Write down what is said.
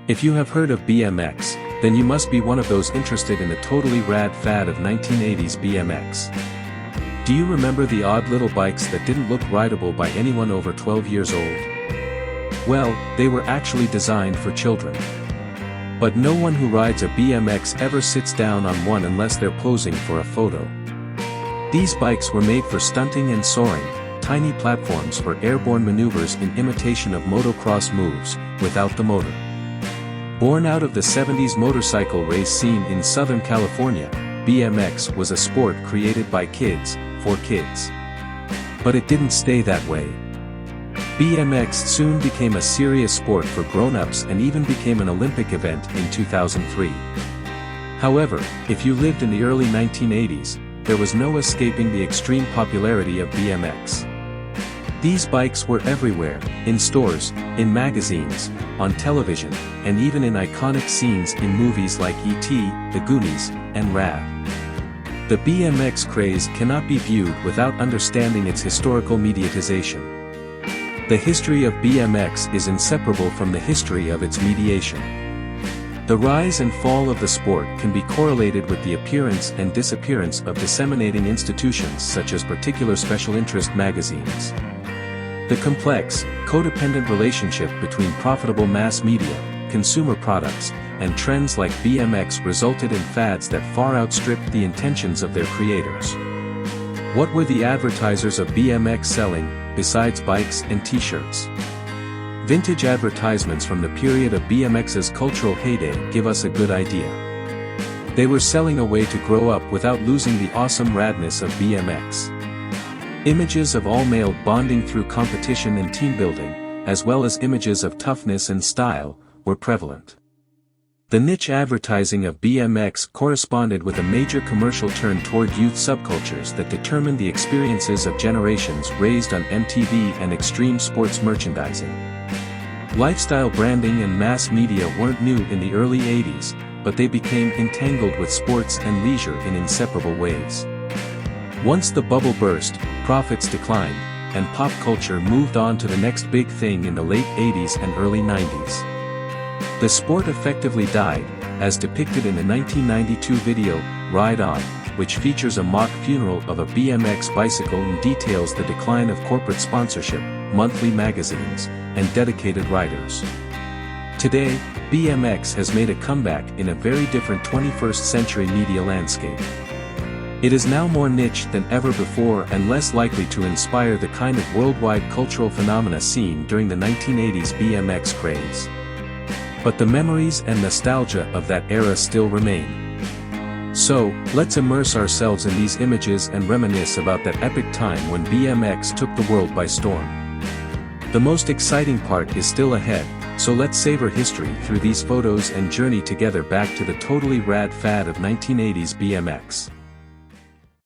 If you have heard of BMX, then you must be one of those interested in the totally rad fad of 1980s BMX. Do you remember the odd little bikes that didn't look rideable by anyone over 12 years old? Well, they were actually designed for children. But no one who rides a BMX ever sits down on one unless they're posing for a photo. These bikes were made for stunting and soaring, tiny platforms for airborne maneuvers in imitation of motocross moves, without the motor. Born out of the 70s motorcycle race scene in Southern California, BMX was a sport created by kids, for kids. But it didn't stay that way. BMX soon became a serious sport for grown-ups and even became an Olympic event in 2003. However, if you lived in the early 1980s, there was no escaping the extreme popularity of BMX. These bikes were everywhere, in stores, in magazines, on television, and even in iconic scenes in movies like E.T., The Goonies, and Rad. The BMX craze cannot be viewed without understanding its historical mediatization. The history of BMX is inseparable from the history of its mediation. The rise and fall of the sport can be correlated with the appearance and disappearance of disseminating institutions such as particular special interest magazines. The complex, codependent relationship between profitable mass media, consumer products, and trends like BMX resulted in fads that far outstripped the intentions of their creators. What were the advertisers of BMX selling, besides bikes and t-shirts? Vintage advertisements from the period of BMX's cultural heyday give us a good idea. They were selling a way to grow up without losing the awesome radness of BMX. Images of all-male bonding through competition and team building, as well as images of toughness and style, were prevalent. The niche advertising of BMX corresponded with a major commercial turn toward youth subcultures that determined the experiences of generations raised on MTV and extreme sports merchandising. Lifestyle branding and mass media weren't new in the early 80s, but they became entangled with sports and leisure in inseparable ways. Once the bubble burst, profits declined, and pop culture moved on to the next big thing in the late 80s and early 90s. The sport effectively died, as depicted in the 1992 video, Ride On, which features a mock funeral of a BMX bicycle and details the decline of corporate sponsorship, monthly magazines, and dedicated riders. Today, BMX has made a comeback in a very different 21st century media landscape. It is now more niche than ever before and less likely to inspire the kind of worldwide cultural phenomena seen during the 1980s BMX craze. But the memories and nostalgia of that era still remain. So, let's immerse ourselves in these images and reminisce about that epic time when BMX took the world by storm. The most exciting part is still ahead, so let's savor history through these photos and journey together back to the totally rad fad of 1980s BMX.